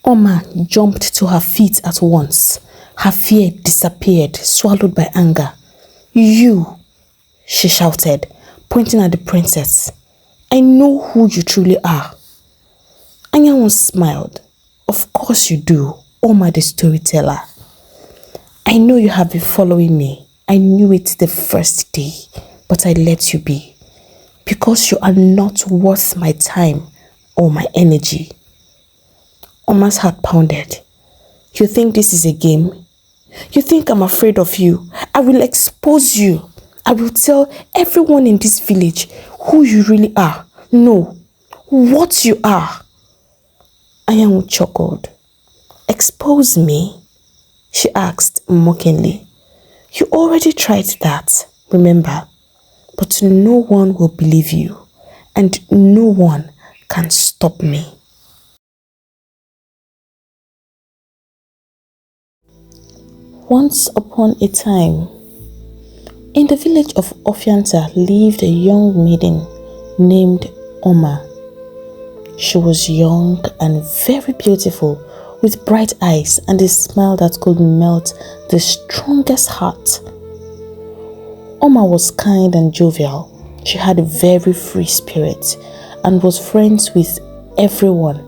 Oma jumped to her feet at once. Her fear disappeared, swallowed by anger. "You," she shouted, pointing at the princess. "I know who you truly are." Anyanwu smiled. "Of course you do, Oma the storyteller. I know you have been following me. I knew it the first day, but I let you be. Because you are not worth my time or my energy." Oma's heart pounded. "You think this is a game? You think I'm afraid of you? I will expose you. I will tell everyone in this village who you really are. No, what you are." Anyanwu chuckled. "Expose me?" she asked mockingly. "You already tried that, remember? But no one will believe you, and no one can stop me." Once upon a time, in the village of Ofianta lived a young maiden named Oma. She was young and very beautiful, with bright eyes and a smile that could melt the strongest heart. Oma was kind and jovial. She had a very free spirit and was friends with everyone.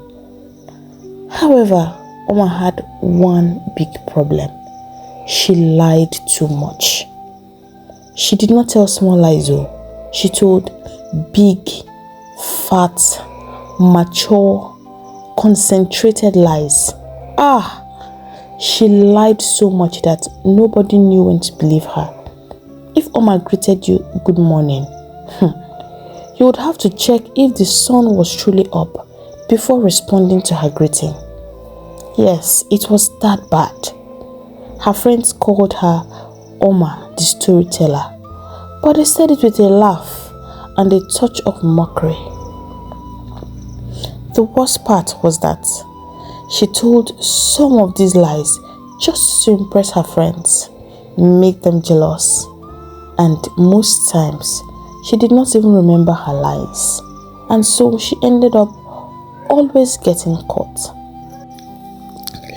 However, Oma had one big problem. She lied too much. She did not tell small lies though. She told big, fat, mature, concentrated lies. She lied so much that nobody knew when to believe her. If Oma greeted you good morning, you would have to check if the sun was truly up before responding to her greeting. Yes, it was that bad. Her friends called her Oma the storyteller, but they said it with a laugh and a touch of mockery. The worst part was that she told some of these lies just to impress her friends, make them jealous, and most times she did not even remember her lies, and so she ended up always getting caught.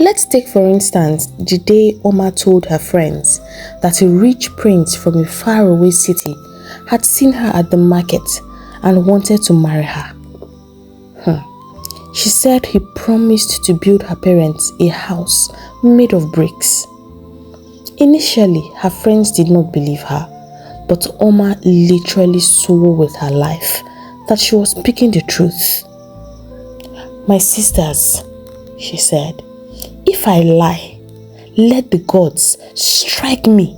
Let's take for instance the day Oma told her friends that a rich prince from a faraway city had seen her at the market and wanted to marry her. She said he promised to build her parents a house made of bricks. Initially, her friends did not believe her, but Oma literally swore with her life that she was speaking the truth. "My sisters," she said, "if I lie, let the gods strike me.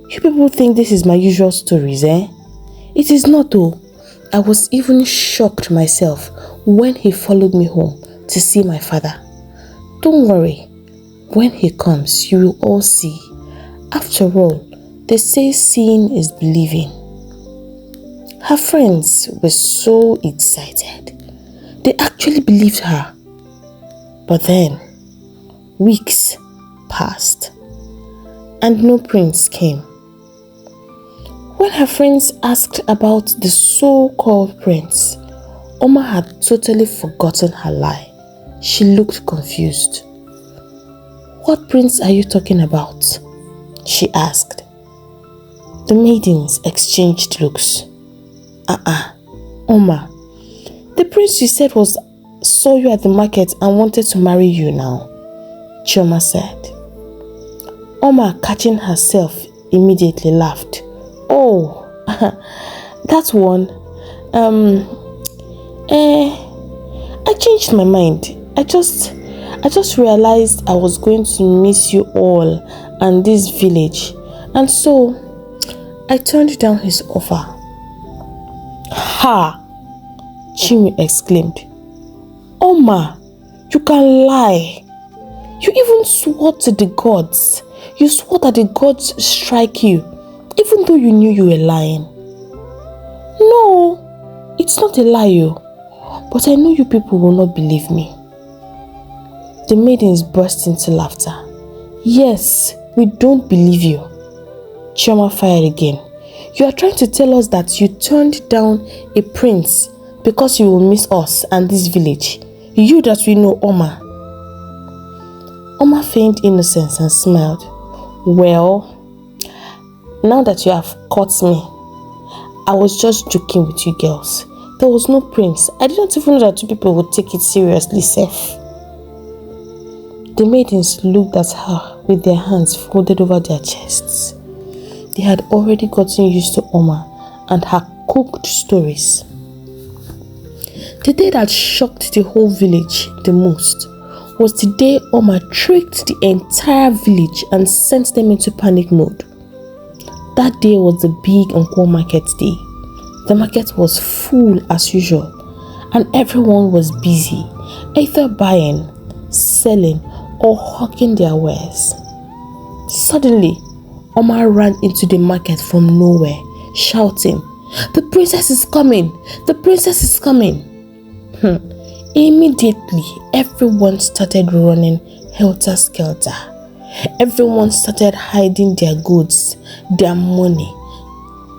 You people think this is my usual stories, eh? It is not though. I was even shocked myself when he followed me home to see my father. Don't worry, when he comes, you will all see. After all, they say seeing is believing." Her friends were so excited. They actually believed her. But then, weeks passed and no prince came. When her friends asked about the so-called prince, Oma had totally forgotten her lie. She looked confused. "What prince are you talking about?" she asked. The maidens exchanged looks. Oma, the prince you said saw you at the market and wanted to marry you now," Chioma said. Oma, catching herself, immediately laughed. "Oh, that one. I changed my mind. I just realized I was going to miss you all and this village, and so I turned down his offer." "Ha!" Chimi exclaimed. "Oma, you can lie. You even swore to the gods. You swore that the gods strike you, even though you knew you were lying." "No, it's not a lie, but I know you people will not believe me." The maidens burst into laughter. "Yes, we don't believe you." Chioma fired again. "You are trying to tell us that you turned down a prince because you will miss us and this village. You that we know, Oma." feigned innocence and smiled. Well, now that you have caught me, I was just joking with you girls. There was no prince. I didn't even know that two people would take it seriously, safe. The maidens looked at her with their hands folded over their chests. They had already gotten used to Oma and her cooked stories. The day that shocked the whole village the most was the day Oma tricked the entire village and sent them into panic mode. That day was the big Nkwo market day. The market was full as usual and everyone was busy, either buying, selling or hawking their wares. Suddenly, Oma ran into the market from nowhere, shouting, "The princess is coming! The princess is coming!" Immediately, everyone started running helter-skelter. Everyone started hiding their goods, their money.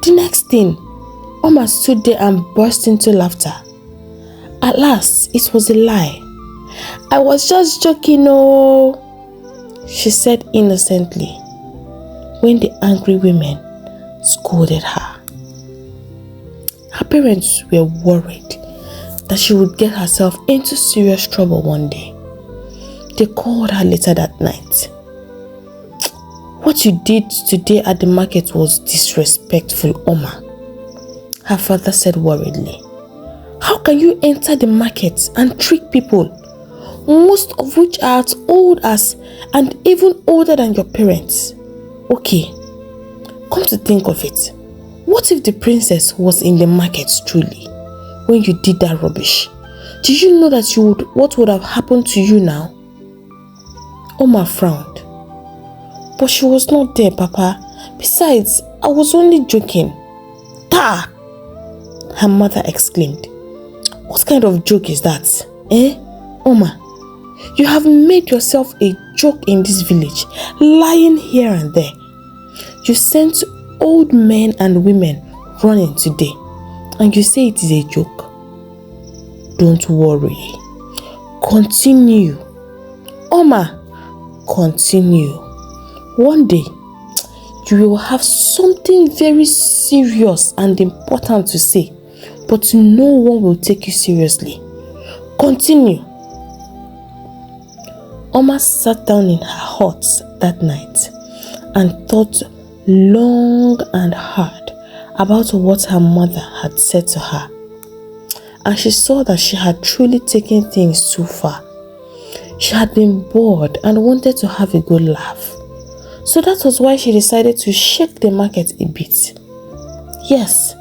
The next thing, Oma stood there and burst into laughter. At last, it was a lie. "I was just joking, oh," she said innocently, when the angry women scolded her. Her parents were worried that she would get herself into serious trouble one day. They called her later that night. "What you did today at the market was disrespectful, Oma," her father said worriedly. "How can you enter the market and trick people, most of which are as old as and even older than your parents? Okay, come to think of it, what if the princess was in the market truly when you did that rubbish? Do you know that what would have happened to you now?" Oma frowned. "But she was not there, Papa. Besides, I was only joking." "Ta!" her mother exclaimed. "What kind of joke is that? Oma, you have made yourself a joke in this village, lying here and there. You sent old men and women running today, and you say it is a joke. Don't worry. Continue. Oma, continue. One day, you will have something very serious and important to say, but no one will take you seriously. Continue." Oma sat down in her hut that night and thought long and hard about what her mother had said to her. And she saw that she had truly taken things too far. She had been bored and wanted to have a good laugh. So that was why she decided to shake the market a bit. Yes,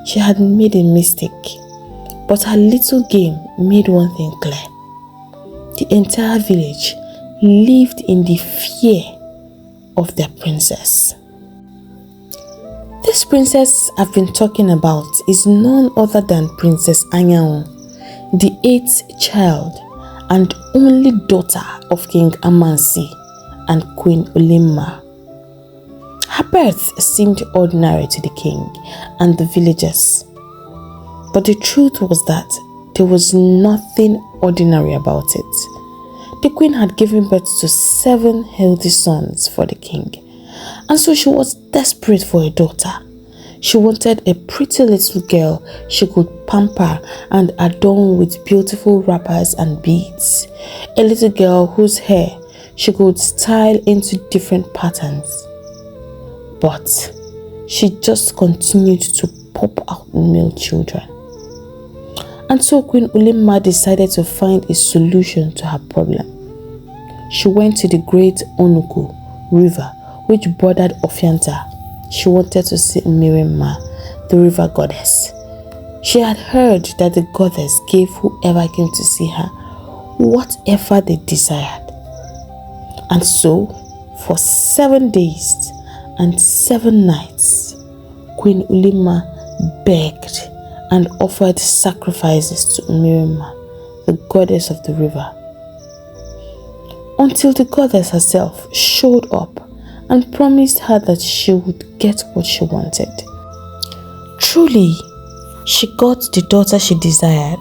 she had made a mistake, but her little game made one thing clear. The entire village lived in the fear of their princess. This princess I've been talking about is none other than Princess Anyao, the 8th child and only daughter of King Amansi and Queen Olimma. Her birth seemed ordinary to the king and the villagers, but the truth was that there was nothing ordinary about it. The queen had given birth to 7 healthy sons for the king, and so she was desperate for a daughter. She wanted a pretty little girl she could pamper and adorn with beautiful wrappers and beads. A little girl whose hair she could style into different patterns. But she just continued to pop out male children. And so Queen Olimma decided to find a solution to her problem. She went to the great Onuku river which bordered Ofianta. She wanted to see Mirimma, the river goddess. She had heard that the goddess gave whoever came to see her whatever they desired. And so, for 7 days and 7 nights, Queen Olimma begged and offered sacrifices to Mirimma, the goddess of the river, until the goddess herself showed up and promised her that she would get what she wanted. Truly, she got the daughter she desired,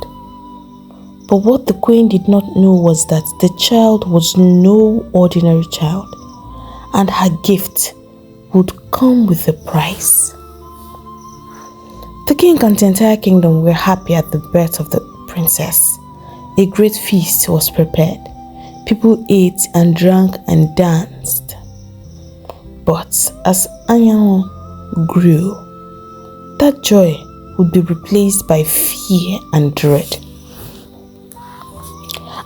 But what the queen did not know was that the child was no ordinary child, and her gift would come with a price. The king and the entire kingdom were happy at the birth of the princess. A great feast was prepared. People ate and drank and danced. But as Anyanwu grew, that joy would be replaced by fear and dread.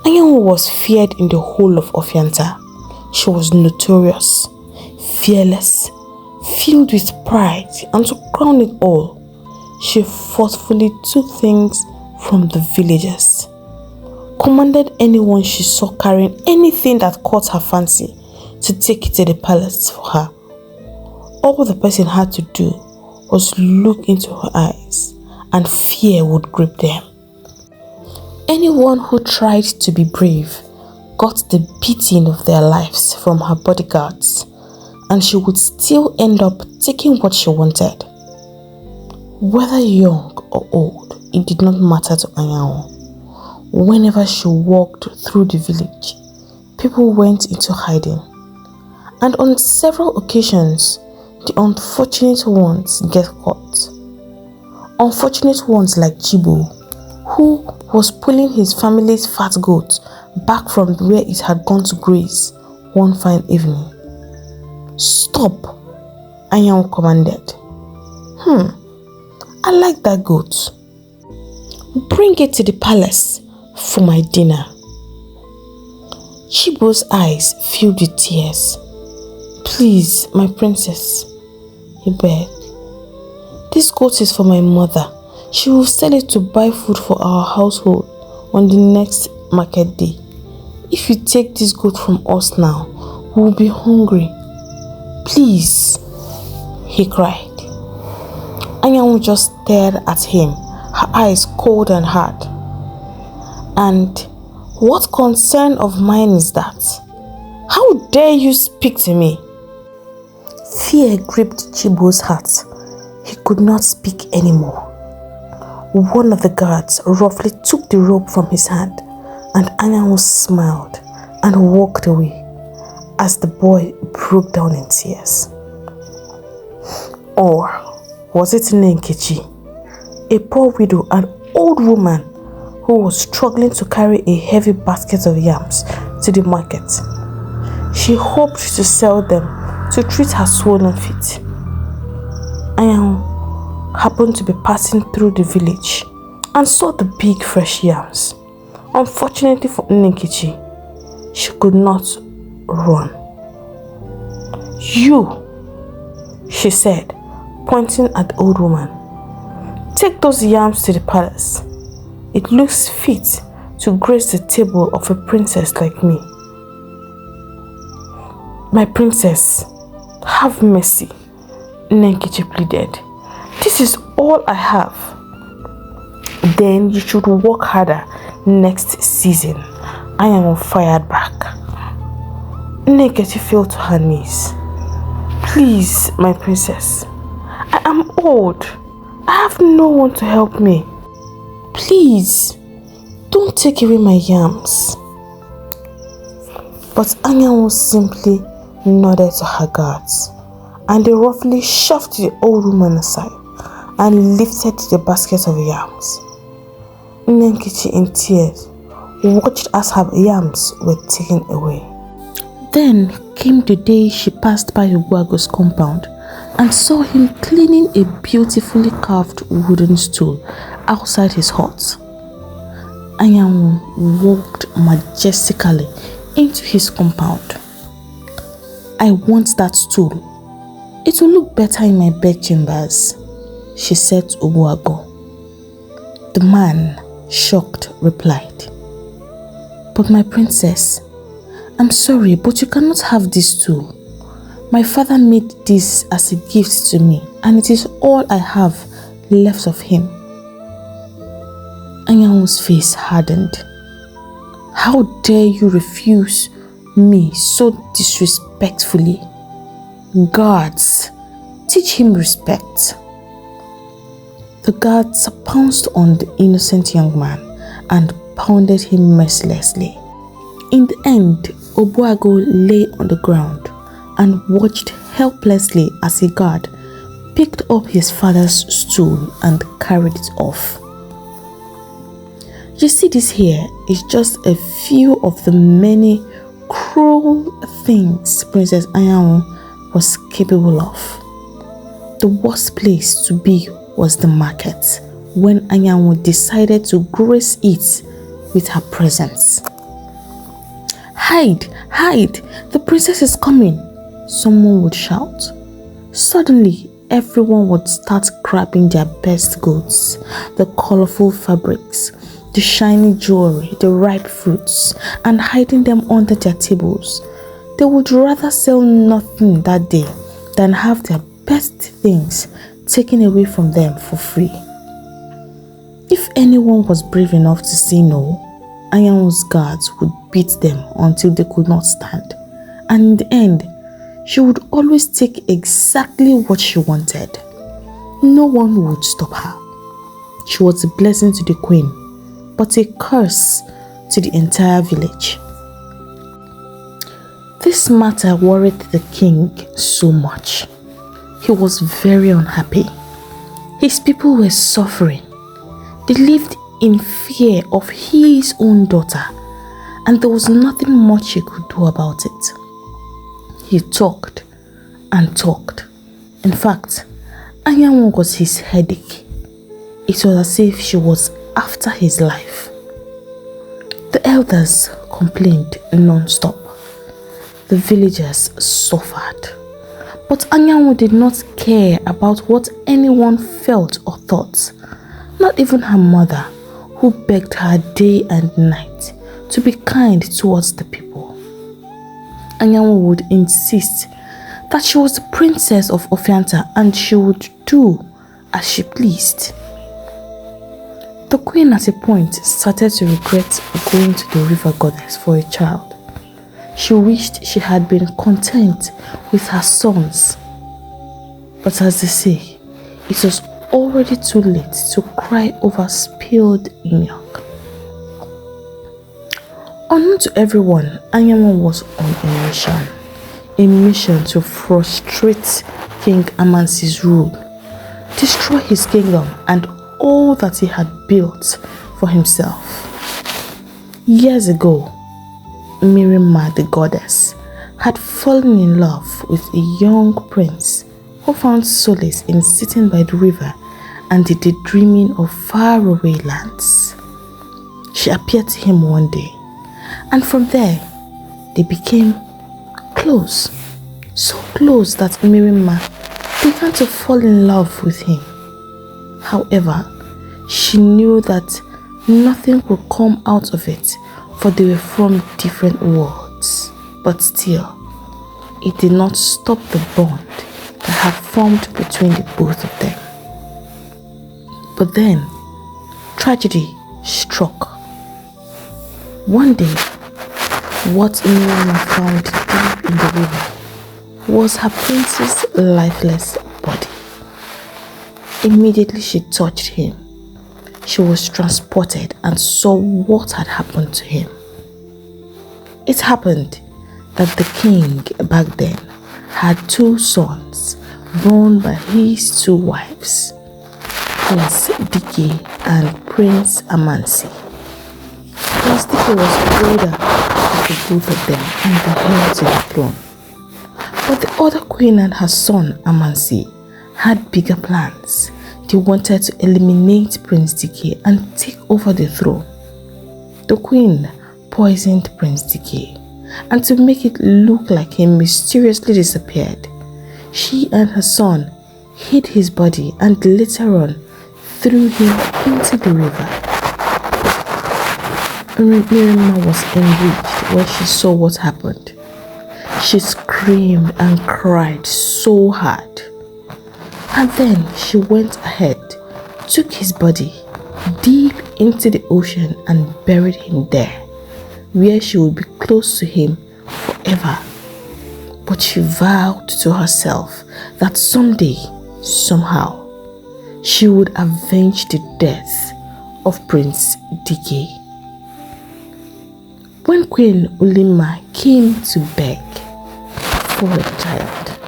Anyanwu was feared in the whole of Ofianta. She was notorious, fearless, filled with pride, and to crown it all, she forcefully took things from the villagers, commanded anyone she saw carrying anything that caught her fancy to take it to the palace for her. All the person had to do was look into her eyes, and fear would grip them. Anyone who tried to be brave got the beating of their lives from her bodyguards, and she would still end up taking what she wanted. Whether young or old, it did not matter to Anyanwu. Whenever she walked through the village, people went into hiding, and on several occasions, the unfortunate ones get caught. Unfortunate ones like Chibo, who was pulling his family's fat goat back from where it had gone to graze one fine evening. "Stop," Anyanwu commanded. "I like that goat. Bring it to the palace for my dinner." Chibo's eyes filled with tears. "Please, my princess," he begged. "This goat is for my mother. She will sell it to buy food for our household on the next market day. If you take this goat from us now, we will be hungry. Please," he cried. Anyanwu just stared at him, her eyes cold and hard. "And what concern of mine is that? How dare you speak to me?" Fear gripped Chibo's heart. He could not speak anymore. One of the guards roughly took the rope from his hand, and Anyanwu smiled and walked away as the boy broke down in tears. Or was it Nkechi, a poor widow, an old woman who was struggling to carry a heavy basket of yams to the market? She hoped to sell them to treat her swollen feet. Anyanwu happened to be passing through the village and saw the big fresh yams. Unfortunately for Nkechi, she could not run. "You," she said, pointing at the old woman, "take those yams to the palace. It looks fit to grace the table of a princess like me." "My princess, have mercy," Nkechi pleaded. "This is all I have." "Then you should work harder next season," Anyanwu fired back. Nkechi fell to her knees. "Please, my princess, I am old. I have no one to help me. Please, don't take away my yams." But Anyanwu simply nodded to her guards, and they roughly shoved the old woman aside and lifted the basket of yams. Nkechi, in tears, watched as her yams were taken away. Then came the day she passed by Uguago's compound and saw him cleaning a beautifully carved wooden stool outside his hut. Anyanwu walked majestically into his compound. "I want that stool. It will look better in my bedchambers," she said to Uguago. The man, shocked, replied, "But my princess, I'm sorry, but you cannot have this stool. My father made this as a gift to me, and it is all I have left of him." Anyanwu's face hardened. "How dare you refuse me so disrespectfully? Guards, teach him respect." The guards pounced on the innocent young man and pounded him mercilessly. In the end, Obuago lay on the ground and watched helplessly as a guard picked up his father's stool and carried it off. You see, this here is just a few of the many cruel things Princess Anyanwu was capable of. The worst place to be was the market, when Anyanwu decided to grace it with her presence. "Hide! Hide! The princess is coming!" someone would shout. Suddenly, everyone would start grabbing their best goods, the colorful fabrics, the shiny jewelry, the ripe fruits, and hiding them under their tables. They would rather sell nothing that day than have their best things taken away from them for free. If anyone was brave enough to say no, Anyanwu's guards would beat them until they could not stand, and in the end, she would always take exactly what she wanted. No one would stop her. She was a blessing to the queen, but a curse to the entire village. This matter worried the king so much. He was very unhappy. His people were suffering. They lived in fear of his own daughter, and there was nothing much he could do about it. He talked and talked. In fact, Anyanwu was his headache. It was as if she was after his life. The elders complained non-stop. The villagers suffered. But Anyanwu did not care about what anyone felt or thought. Not even her mother, who begged her day and night to be kind towards the people. Anyanwu would insist that she was the princess of Ofianta and she would do as she pleased. The queen at a point started to regret going to the river goddess for a child. She wished she had been content with her sons. But as they say, it was already too late to cry over spilled milk. Unknown to everyone, Anyanwu was on a mission to frustrate King Amansi's rule, destroy his kingdom and all that he had built for himself. Years ago, Mirima, the goddess, had fallen in love with a young prince who found solace in sitting by the river and the daydreaming of faraway lands. She appeared to him one day, and from there, they became close. So close that Mirima began to fall in love with him. However, she knew that nothing would come out of it, for they were from different worlds. But still, it did not stop the bond that had formed between the both of them. But then, tragedy struck. One day, what Mirima found deep in the river was her prince's lifeless body. Immediately she touched him. She was transported and saw what had happened to him. It happened that the king back then had two sons born by his two wives, Prince Dike and Prince Amansi. Prince Dike was older than the both of them and the heir to the throne. But the other queen and her son Amansi had bigger plans. They wanted to eliminate Prince Dike and take over the throne. The queen poisoned Prince Dike, and to make it look like he mysteriously disappeared, she and her son hid his body and later on threw him into the river. Mirima was enraged when she saw what happened. She screamed and cried so hard. And then she went ahead, took his body deep into the ocean and buried him there, where she would be close to him forever. But she vowed to herself that someday, somehow, she would avenge the death of Prince Dike. When Queen Ulima came to beg for a child,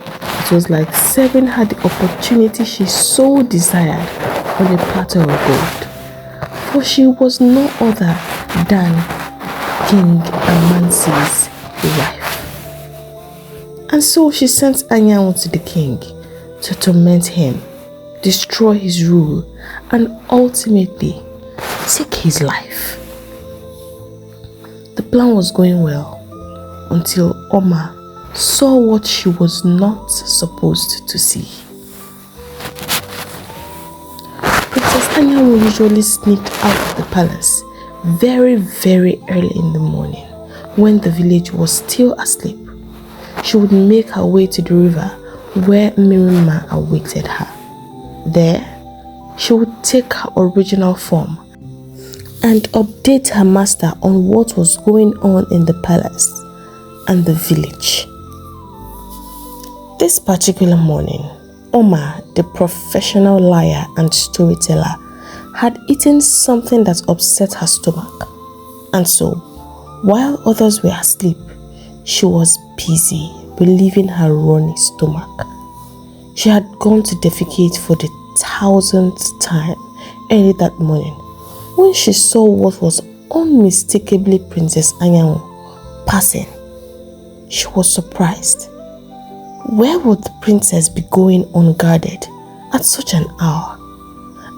it was like serving her the opportunity she so desired on a platter of gold, for she was no other than King Amansi's wife. And so she sent Anyanwu to the king to torment him, destroy his rule, and ultimately take his life. The plan was going well until Oma saw what she was not supposed to see. Princess Anyanwu usually sneaked out of the palace very, very early in the morning when the village was still asleep. She would make her way to the river where Mirima awaited her. There, she would take her original form and update her master on what was going on in the palace and the village. This particular morning, Oma, the professional liar and storyteller, had eaten something that upset her stomach, and so, while others were asleep, she was busy relieving her runny stomach. She had gone to defecate for the 1000th time early that morning when she saw what was unmistakably Princess Anyanwu passing. She was surprised. Where would the princess be going unguarded at such an hour?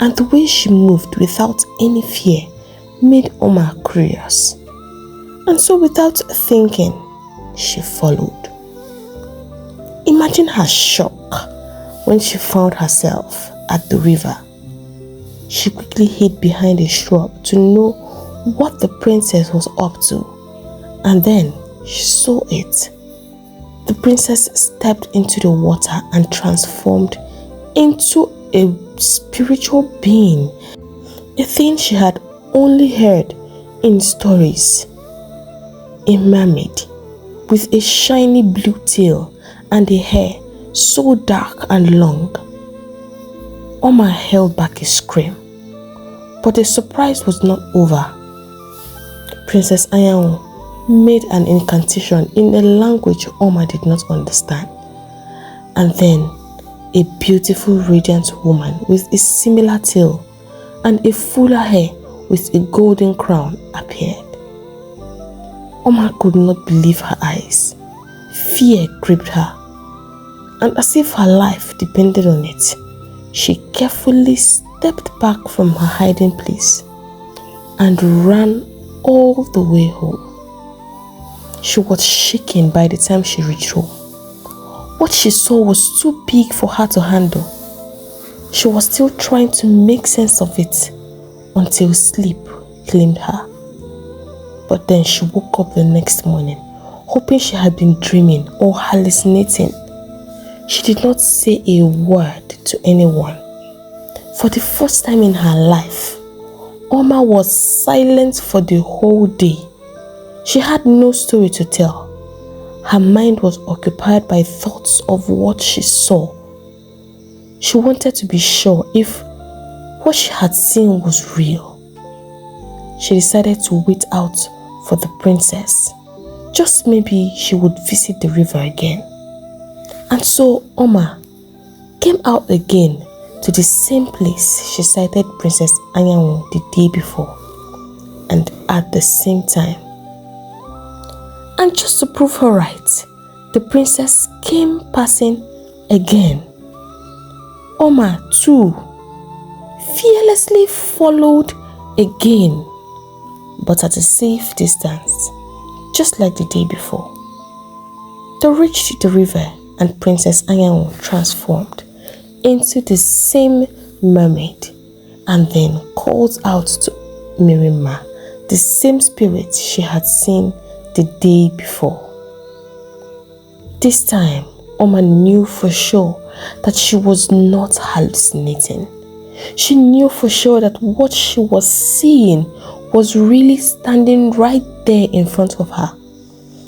And the way she moved without any fear made Oma curious. And so without thinking, she followed. Imagine her shock when she found herself at the river. She quickly hid behind a shrub to know what the princess was up to, and then she saw it. The princess stepped into the water and transformed into a spiritual being, a thing she had only heard in stories. A mermaid with a shiny blue tail and a hair so dark and long. Oma held back a scream, but the surprise was not over. Princess Anyanwu made an incantation in a language Oma did not understand, and then a beautiful radiant woman with a similar tail and a fuller hair with a golden crown appeared. Oma could not believe her eyes. Fear gripped her, and as if her life depended on it, she carefully stepped back from her hiding place and ran all the way home. She was shaken by the time she reached home. What she saw was too big for her to handle. She was still trying to make sense of it until sleep claimed her. But then she woke up the next morning, hoping she had been dreaming or hallucinating. She did not say a word to anyone. For the first time in her life, Oma was silent for the whole day. She had no story to tell. Her mind was occupied by thoughts of what she saw. She wanted to be sure if what she had seen was real. She decided to wait out for the princess. Just maybe she would visit the river again. And so Oma came out again to the same place she sighted Princess Anyanwu the day before, and at the same time. And just to prove her right, the princess came passing again. Oma too fearlessly followed again, but at a safe distance, just like the day before. They reached the river and Princess Anyanwu transformed into the same mermaid and then called out to Mirima, the same spirit she had seen the day before. This time, Oma knew for sure that she was not hallucinating. She knew for sure that what she was seeing was really standing right there in front of her.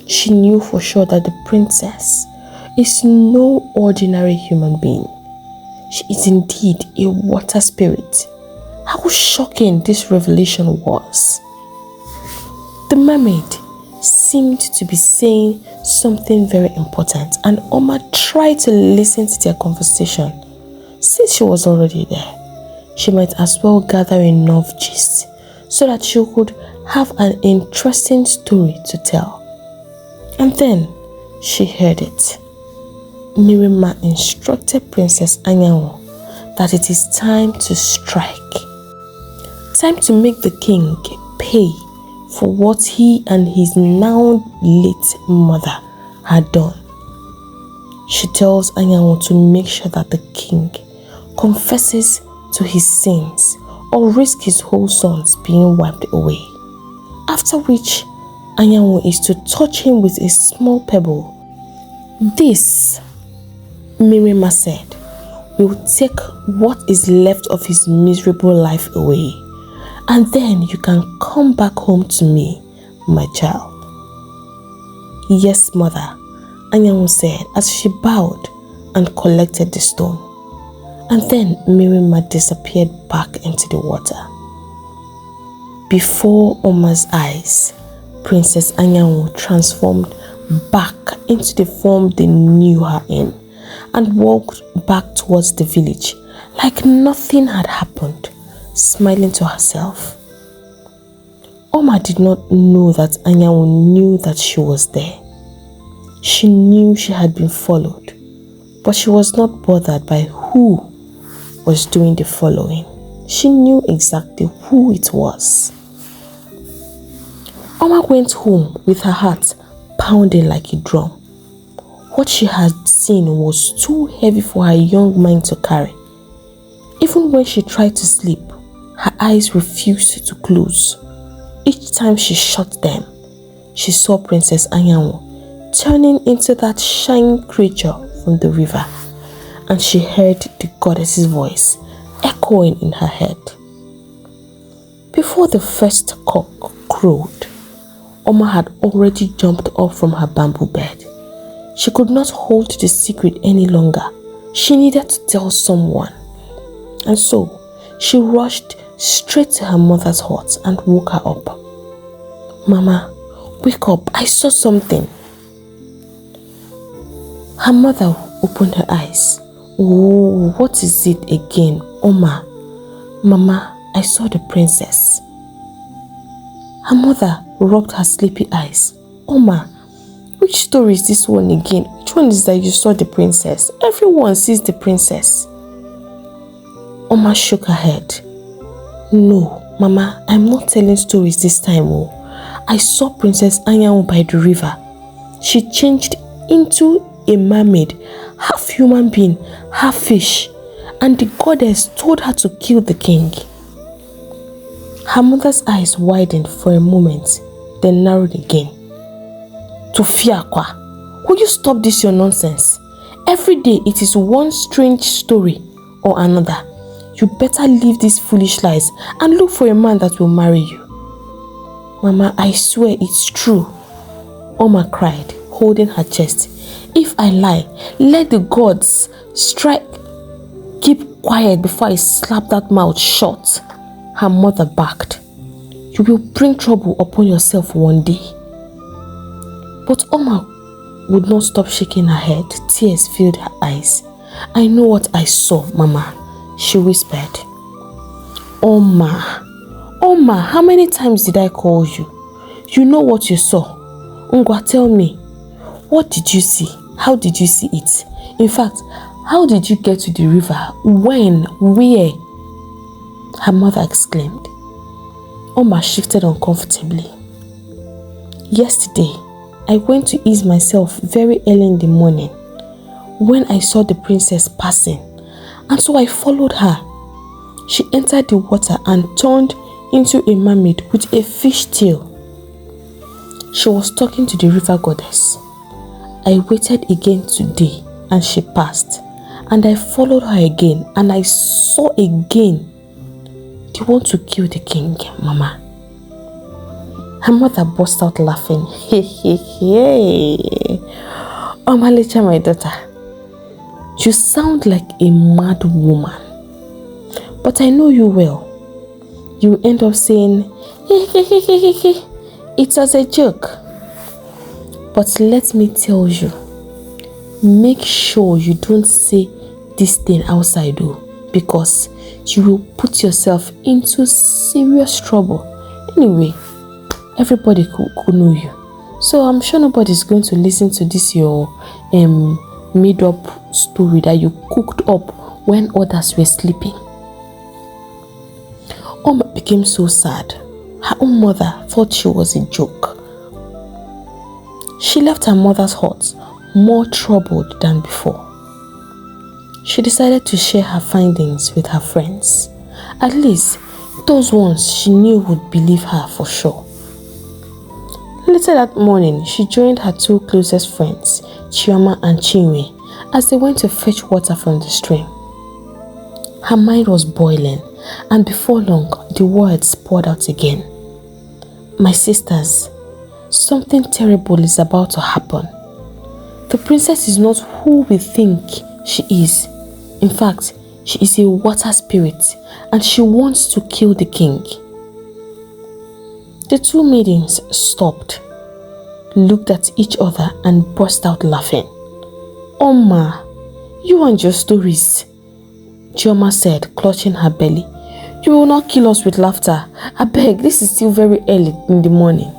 She knew for sure that the princess is no ordinary human being. She is indeed a water spirit. How shocking this revelation was. The mermaid seemed to be saying something very important, and Oma tried to listen to their conversation. Since she was already there, she might as well gather enough gist so that she could have an interesting story to tell. And then she heard it. Mirima instructed Princess Anyanwu that it is time to strike. Time to make the king pay for what he and his now late mother had done. She tells Anyanwu to make sure that the king confesses to his sins or risk his whole sons being wiped away. After which, Anyanwu is to touch him with a small pebble. This, Mirima said, will take what is left of his miserable life away, and then you can come back home to me, my child. Yes, mother, Anyanwu said as she bowed and collected the stone. And then Mirima disappeared back into the water. Before Oma's eyes, Princess Anyanwu transformed back into the form they knew her in and walked back towards the village like nothing had happened, smiling to herself. Oma did not know that Anyanwu knew that she was there. She knew she had been followed, but she was not bothered by who was doing the following. She knew exactly who it was. Oma went home with her heart pounding like a drum. What she had seen was too heavy for her young mind to carry. Even when she tried to sleep, her eyes refused to close. Each time she shut them, she saw Princess Anyanwu turning into that shining creature from the river, and she heard the goddess's voice echoing in her head. Before the first cock crowed, Oma had already jumped up from her bamboo bed. She could not hold the secret any longer. She needed to tell someone. And so, she rushed straight to her mother's hut and woke her up. Mama, wake up, I saw something. Her mother opened her eyes. Oh, what is it again, Oma? Mama, I saw the princess. Her mother rubbed her sleepy eyes. Oma, which story is this one again? Which one is that you saw the princess? Everyone sees the princess. Oma shook her head. No, Mama, I'm not telling stories this time. Oh, I saw Princess Anyanwu by the river. She changed into a mermaid, half human being, half fish, and the goddess told her to kill the king. Her mother's eyes widened for a moment, then narrowed again. Tofiakwa, will you stop this your nonsense? Every day it is one strange story or another. You better leave these foolish lies and look for a man that will marry you. Mama, I swear it's true, Oma cried, holding her chest. If I lie, let the gods strike. Keep quiet before I slap that mouth shut. Her mother barked. You will bring trouble upon yourself one day. But Oma would not stop shaking her head. Tears filled her eyes. I know what I saw, Mama, she whispered. Oma, how many times did I call you? You know what you saw. Ngwa, tell me. What did you see? How did you see it? In fact, how did you get to the river? When? Where? Her mother exclaimed. Oma shifted uncomfortably. Yesterday, I went to ease myself very early in the morning when I saw the princess passing, and so I followed her. She entered the water and turned into a mermaid with a fish tail. She was talking to the river goddess. I waited again today and she passed, and I followed her again and I saw again. They want to kill the king, Mama. Her mother burst out laughing. Hey. Omalicha, my daughter, you sound like a mad woman. But I know you well. You end up saying, it was a joke. But let me tell you, make sure you don't say this thing outside though, because you will put yourself into serious trouble. Anyway, everybody could know you. So I'm sure nobody's going to listen to this your made up story that you cooked up when others were sleeping. Oma became so sad. Her own mother thought she was a joke. She left her mother's hut more troubled than before. She decided to share her findings with her friends. At least those ones she knew would believe her for sure. Later that morning, she joined her two closest friends, Chioma and Chinwe, as they went to fetch water from the stream. Her mind was boiling, and before long, the words poured out again. My sisters, something terrible is about to happen. The princess is not who we think she is. In fact, she is a water spirit, and she wants to kill the king. The two maidens stopped, looked at each other, and burst out laughing. Oma, you and your stories, Chioma said, clutching her belly. You will not kill us with laughter. I beg, this is still very early in the morning.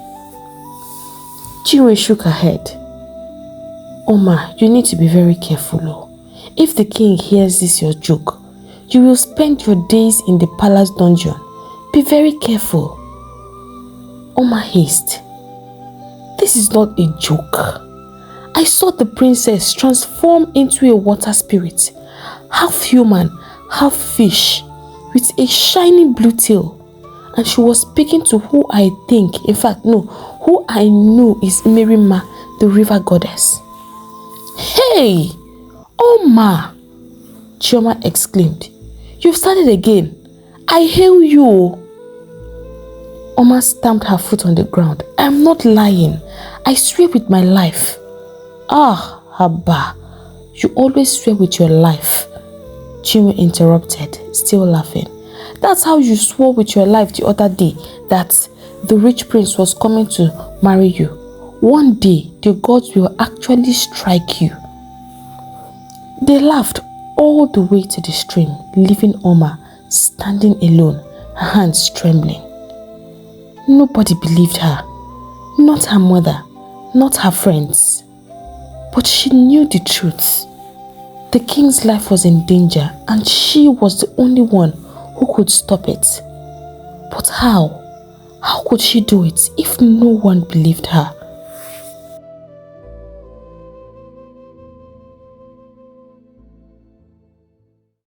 Chinwe shook her head. Oma, you need to be very careful. Oh. If the king hears this your joke, you will spend your days in the palace dungeon. Be very careful. Oma hissed. This is not a joke. I saw the princess transform into a water spirit, half human, half fish, with a shiny blue tail, and she was speaking to who I think, in fact no, who I know is Mirima, the river goddess. Hey! Oma! Chioma exclaimed. You've started again. I hail you. Oma stamped her foot on the ground. I am not lying. I swear with my life. Ah, Haba, you always swear with your life. Chinwe interrupted, still laughing. That's how you swore with your life the other day that the rich prince was coming to marry you. One day, the gods will actually strike you. They laughed all the way to the stream, leaving Oma standing alone, her hands trembling. Nobody believed her, not her mother, not her friends. But she knew the truth. The king's life was in danger, and she was the only one who could stop it. But how? How could she do it if no one believed her?